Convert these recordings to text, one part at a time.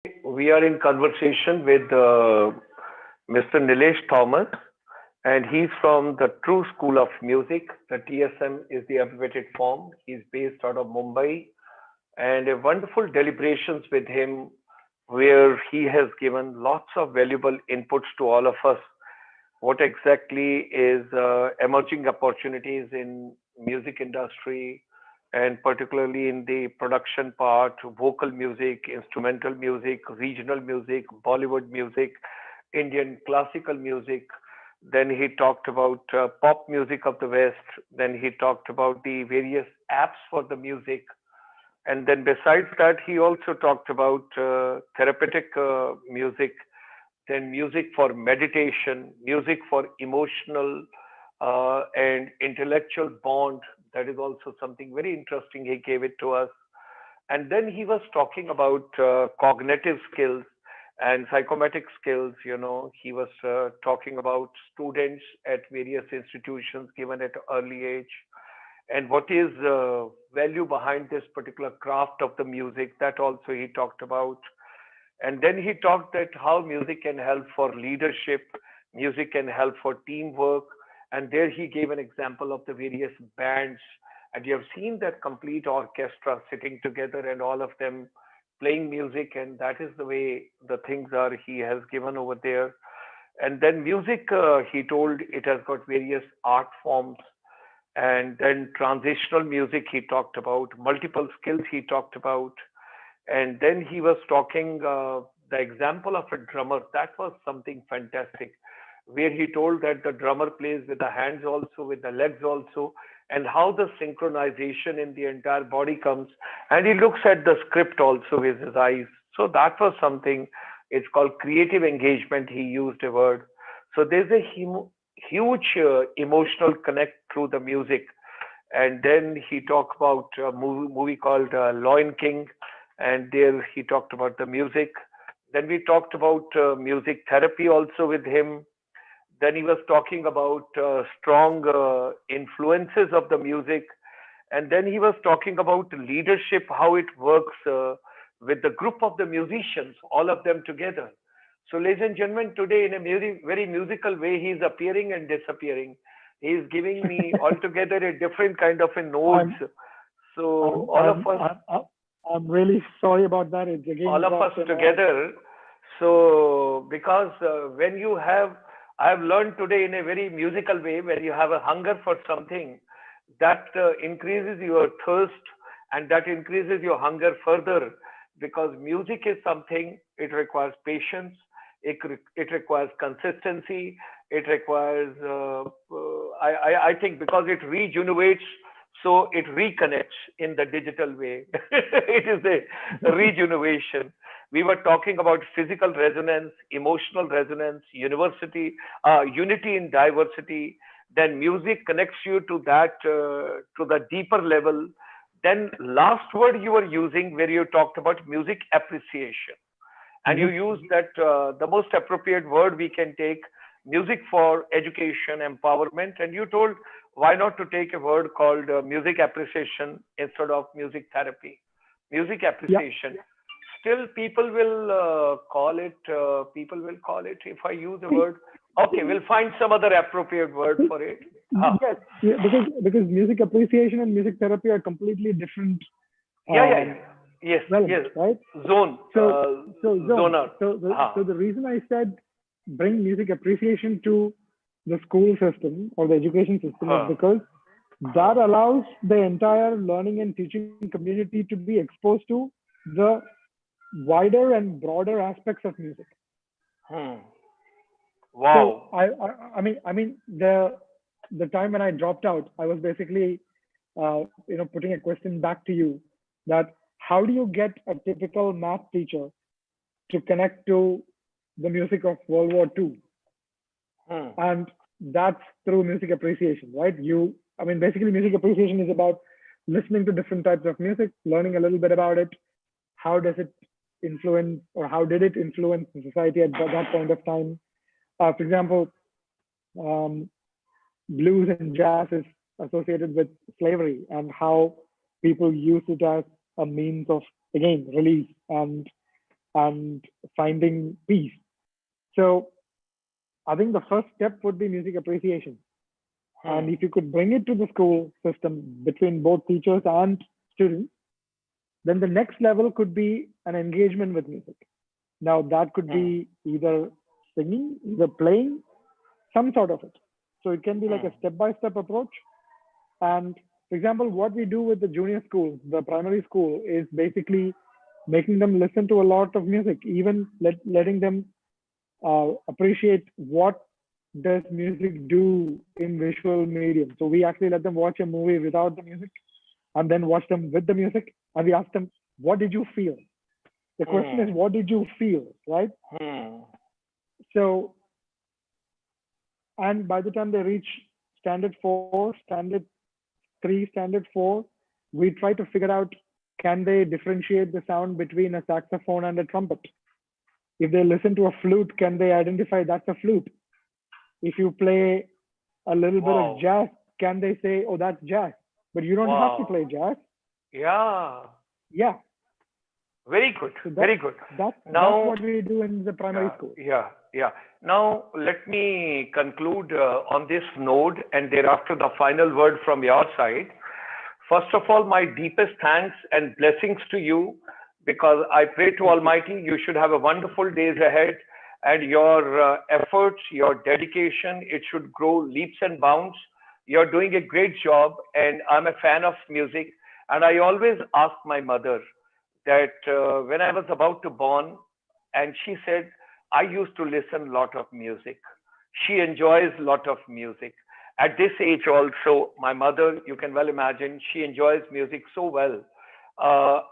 we are in conversation with Mr. Nilesh Thomas, and he's from the True School of Music. The TSM is the abbreviated form. He's based out of Mumbai, and a wonderful deliberations with him where he has given lots of valuable inputs to all of us. What exactly is emerging opportunities in music industry, and particularly in the production part, vocal music, instrumental music, regional music, Bollywood music, Indian classical music. Then he talked about pop music of the West. Then he talked about the various apps for the music. And then besides that, he also talked about therapeutic music, then music for meditation, music for emotional and intellectual bond. That is also something very interesting. He gave it to us. And then he was talking about cognitive skills and psychometric skills. He was talking about students at various institutions given at early age and what is value behind this particular craft of the music. That also he talked about. And then he talked that how music can help for leadership, music can help for teamwork. And there he gave an example of the various bands. And you have seen that complete orchestra sitting together and all of them playing music. And that is the way the things are he has given over there. And then music, he told it has got various art forms. And then transitional music, he talked about multiple skills, he talked about. And then he was talking the example of a drummer. That was something fantastic, where he told that the drummer plays with the hands also, with the legs also, and how the synchronization in the entire body comes. And he looks at the script also with his eyes. So that was something. It's called creative engagement. He used a word. So there's a huge emotional connect through the music. And then he talked about a movie called Lion King, and there he talked about the music. Then we talked about music therapy also with him. Then he was talking about strong influences of the music. And then he was talking about leadership, how it works with the group of the musicians, all of them together. So, ladies and gentlemen, today in a very musical way, he is appearing and disappearing. He is giving me altogether a different kind of a notes. I'm So, I'm all of I'm us I'm really sorry about that. It's again all of us dropped in our. together. So, because when you have, I have learned today in a very musical way, when you have a hunger for something, that increases your thirst and that increases your hunger further. Because music is something, it requires patience, it requires consistency, it requires, I think, because it rejuvenates, so it reconnects in the digital way. It is a rejuvenation. We were talking about physical resonance, emotional resonance, unity in diversity. Then music connects you to that, to the deeper level. Then last word you were using where you talked about music appreciation. And you Yes, used that the most appropriate word we can take, music for education, empowerment. And you told why not to take a word called music appreciation instead of music therapy. Music yeah, appreciation. Still, people will call it, if I use a see, word, okay, we'll find some other appropriate word for it. Huh. yes, yeah, because music appreciation and music therapy are completely different Yeah, yeah, yeah. um, Yes, realms, yes. right? Zone, So so zone. zoner. So Huh. the reason I said bring music appreciation to the school system or the education system is Huh. because that Huh. allows the entire learning and teaching community to be exposed to the wider and broader aspects of music. Hmm. So Wow. I mean the time when I dropped out, I was basically putting a question back to you that how do you get a typical math teacher to connect to the music of World War II? Hmm. And that's through music appreciation, right? Basically, music appreciation is about listening to different types of music, learning a little bit about it. How does it influence, or how did it influence the society at that point of time? For example, um, blues and jazz is associated with slavery and how people use it as a means of, again, release and and finding peace. So I think the first step would be music appreciation. And if you could bring it to the school system between both teachers and students, then the next level could be an engagement with music. Now, that could be either singing, either playing, some sort of it. So it can be like a step-by-step approach. And for example, what we do with the junior school, the primary school, is basically making them listen to a lot of music, even letting them appreciate what does music do in visual medium. So we actually let them watch a movie without the music and then watch them with the music. And we ask them, what did you feel? The question is, what did you feel, right? So, and by the time they reach standard 4, standard 3, standard 4, we try to figure out, can they differentiate the sound between a saxophone and a trumpet? If they listen to a flute, can they identify that's a flute? If you play a little bit of jazz, can they say, oh, that's jazz? But you don't have to play jazz. Yeah. Yeah. Very good. So Very good. That's what we do in the primary school. Yeah. Now, let me conclude on this note and thereafter the final word from your side. First of all, my deepest thanks and blessings to you, because I pray to Almighty, you should have a wonderful days ahead, and your efforts, your dedication, it should grow leaps and bounds. You're doing a great job, and I'm a fan of music. And I always ask my mother that when I was about to born, and she said, I used to listen a lot of music. She enjoys a lot of music. At this age also, my mother, you can well imagine, she enjoys music so well.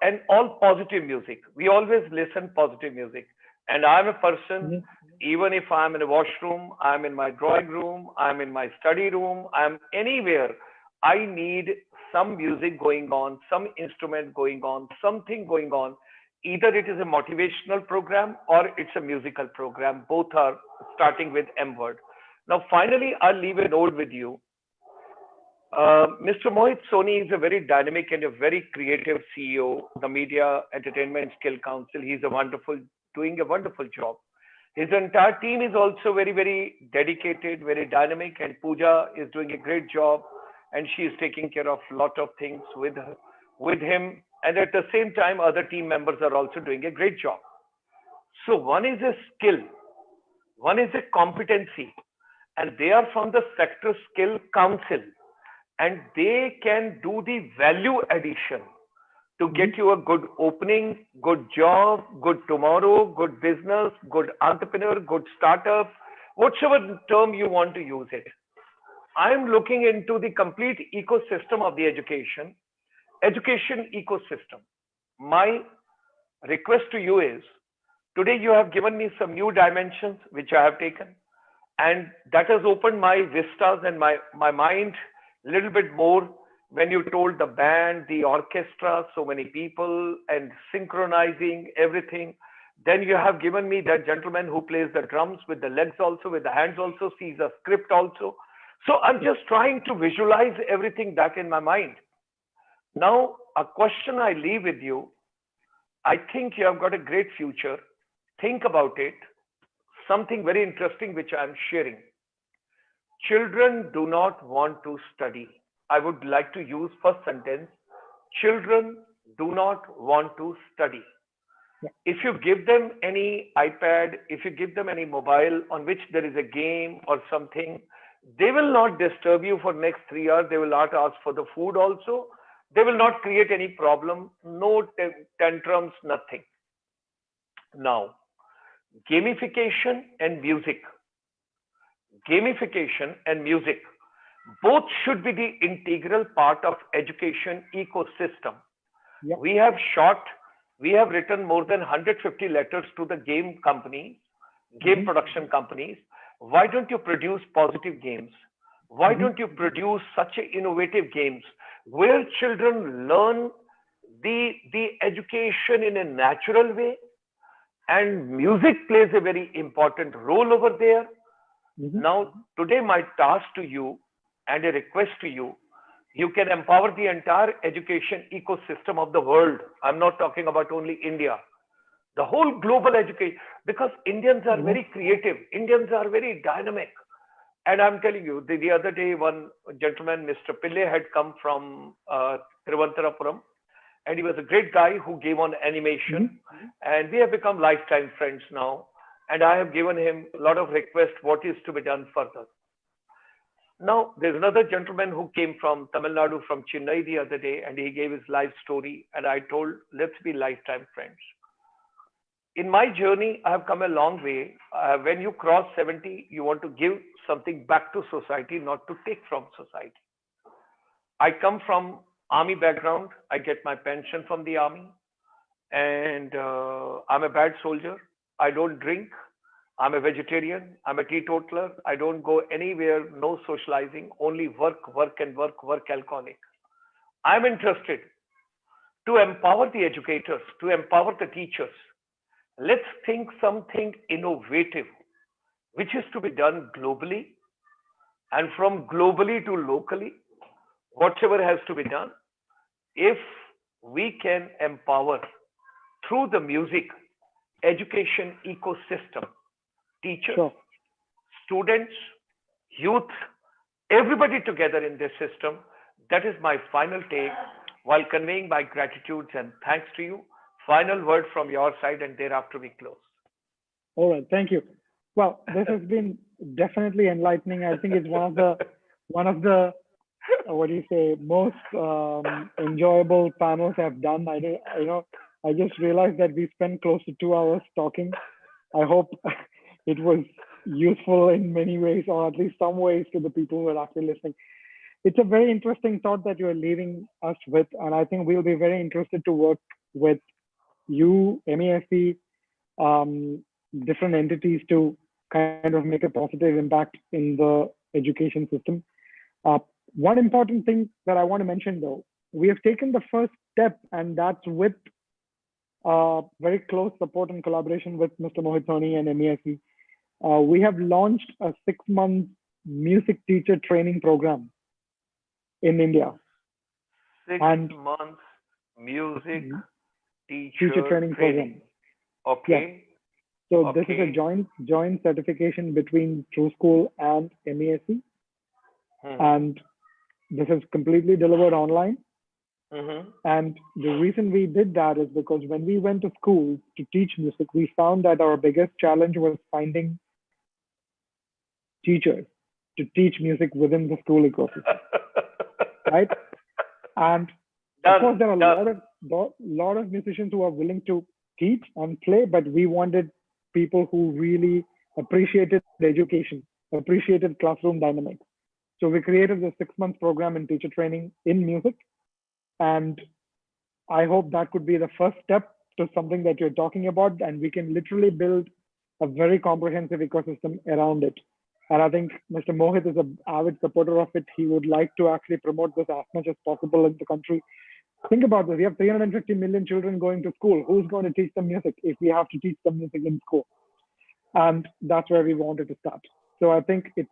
And all positive music. We always listen positive music. And I'm a person, even if I'm in a washroom, I'm in my drawing room, I'm in my study room, I'm anywhere, I need some music going on, some instrument going on, something going on. Either it is a motivational program or it's a musical program. Both are starting with M word. Now, finally, I'll leave a note with you. Mr. Mohit Soni is a very dynamic and a very creative CEO, the Media Entertainment Skill Council. He's doing a wonderful job. His entire team is also very, very dedicated, very dynamic, and Pooja is doing a great job, and she is taking care of a lot of things with him. And at the same time, other team members are also doing a great job. So one is a skill, one is a competency, and they are from the Sector Skill Council, and they can do the value addition to get you a good opening, good job, good tomorrow, good business, good entrepreneur, good startup, whatever term you want to use it. I'm looking into the complete ecosystem of the education ecosystem. My request to you is, today you have given me some new dimensions which I have taken, and that has opened my vistas and my mind a little bit more when you told the band, the orchestra, so many people, and synchronizing everything. Then you have given me that gentleman who plays the drums with the legs also, with the hands also, sees a script also. So I'm just trying to visualize everything back in my mind. Now, a question I leave with you. I think you have got a great future. Think about it. Something very interesting which I'm sharing. Children do not want to study. I would like to use first sentence. Children do not want to study. If you give them any iPad, if you give them any mobile on which there is a game or something, they will not disturb you for next 3 hours. They will not ask for the food also. They will not create any problem, no tantrums, nothing. Now, gamification and music. Gamification and music, both should be the integral part of education ecosystem. Yep. We have written more than 150 letters to the game companies, game production companies. Why don't you produce positive games? Why don't you produce such innovative games where children learn the education in a natural way, and music plays a very important role over there. Now, today my task to you and a request to you, you can empower the entire education ecosystem of the world. I'm not talking about only India. The whole global education, because Indians are Mhm. very creative, Indians are very dynamic. And I'm telling you, the other day, one gentleman, Mr. Pillai, had come from Trivandrum, and he was a great guy who gave on Mhm. animation, and we have become lifetime friends now. And I have given him a lot of requests what is to be done further. Now, there's another gentleman who came from Tamil Nadu, from Chennai the other day, and he gave his life story. And I told, let's be lifetime friends. In my journey, I have come a long way. When you cross 70, you want to give something back to society, not to take from society. I come from army background. I get my pension from the army, and I'm a bad soldier. I don't drink. I'm a vegetarian. I'm a teetotaler. I don't go anywhere, no socializing, only work, work, and work, work alcoholic. I'm interested to empower the educators, to empower the teachers. Let's think something innovative, which is to be done globally, and from globally to locally, whatever has to be done. If we can empower through the music education ecosystem, teachers, Sure. students, youth, everybody together in this system. That is my final take, while conveying my gratitude and thanks to you. Final word from your side, and thereafter we close. All right. Thank you. Well, this has been definitely enlightening. I think it's one of the what do you say, most enjoyable panels I've done. I just realized that we spent close to 2 hours talking. I hope it was useful in many ways, or at least some ways, to the people who are actually listening. It's a very interesting thought that you're leaving us with, and I think we'll be very interested to work with you, MESC, um, different entities to kind of make a positive impact in the education system. Uh, One important thing that I want to mention, though, we have taken the first step, and that's with very close support and collaboration with Mr. Mohit Soni and MESC. We have launched a 6 month music teacher training program in India. Six And months music teacher teacher training program. training. Yes. Okay, So this is a okay. joint certification between True School and MESC, Mm-hmm. and this is completely delivered online. Mm-hmm. And the reason we did that is because when we went to school to teach music, we found that our biggest challenge was finding teachers to teach music within the school ecosystem, right? And of Done, course, there are a done. lot of musicians who are willing to teach and play, but we wanted people who really appreciated education, appreciated classroom dynamics. So we created the 6 month program in teacher training in music, and I hope that could be the first step to something that you're talking about, and we can literally build a very comprehensive ecosystem around it. And I think Mr. Mohit is an avid supporter of it. He would like to actually promote this as much as possible in the country. Think about this. We have 350 million children going to school. Who's going to teach them music if we have to teach them music in school? And that's where we wanted to start. So I think it's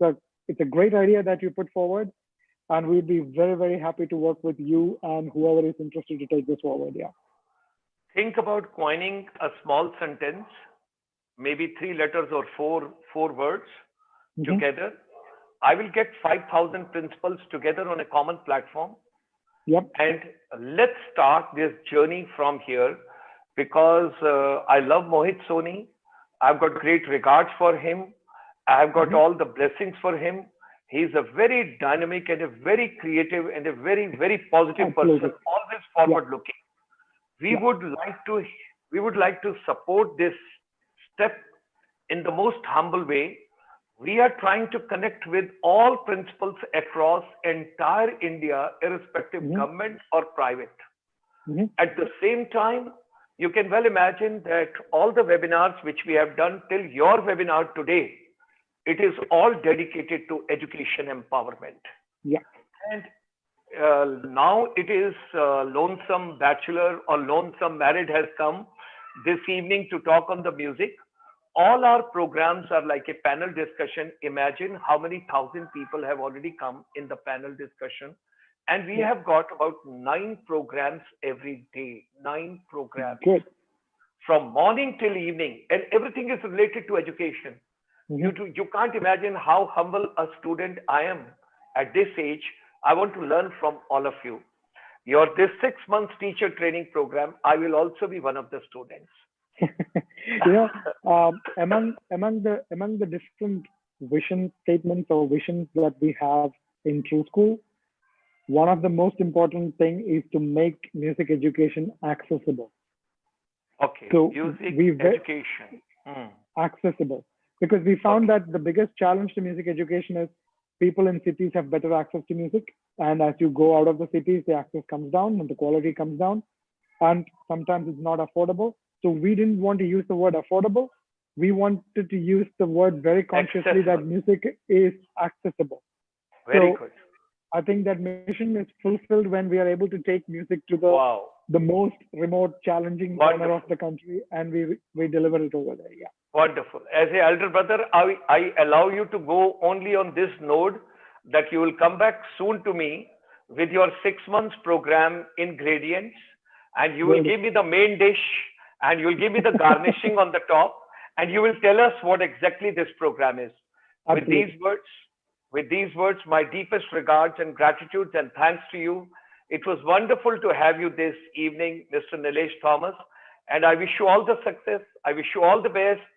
a great idea that you put forward, and we'd be very, very happy to work with you and whoever is interested to take this forward. Yeah. Think about coining a small sentence, maybe three letters or four words Hmm. together. I will get 5,000 principals together on a common platform, Yep. and let's start this journey from here, because I love Mohit Soni. I've got great regards for him. I've got Hmm. all the blessings for him. He's a very dynamic and a very creative and a very, very positive person, Absolutely. always Yeah. forward looking. We Yeah. would like to we would like to support this step in the most humble way. We are trying to connect with all principals across entire India, irrespective Hmm. government or private. Hmm. At the same time, you can well imagine that all the webinars which we have done till your webinar today, it is all dedicated to education empowerment. Yeah. And now it is lonesome bachelor or lonesome married has come this evening to talk on the music. All our programs are like a panel discussion. Imagine how many thousand people have already come in the panel discussion. And we Yeah. have got about 9 programs every day, 9 programs. Good. from morning till evening, and everything is related to education. You can't imagine how humble a student I am at this age. I want to learn from all of you. Your this 6 months teacher training program, I will also be one of the students. You know, among the different vision statements or visions that we have in True School, one of the most important thing is to make music education accessible. Okay, So music we education. Hmm. accessible because we found Okay, that the biggest challenge to music education is people in cities have better access to music, and as you go out of the cities, the access comes down and the quality comes down, and sometimes it's not affordable. So we didn't want to use the word affordable. We wanted to use the word very consciously that accessible. music is accessible. Very So good. I think that mission is fulfilled when we are able to take music to Wow, the most remote, challenging corner of wonderful. the country, and we deliver it over there. Yeah, Wonderful. As a elder brother, I allow you to go only on this node that you will come back soon to me with your 6 months program ingredients, and you will will do. give me the main dish, and you will give me the garnishing on the top, and you will tell us what exactly this program is. With these Absolutely. words, with these words, my deepest regards and gratitude and thanks to you. It was wonderful to have you this evening, Mr. Nilesh Thomas, and I wish you all the success. I wish you all the best.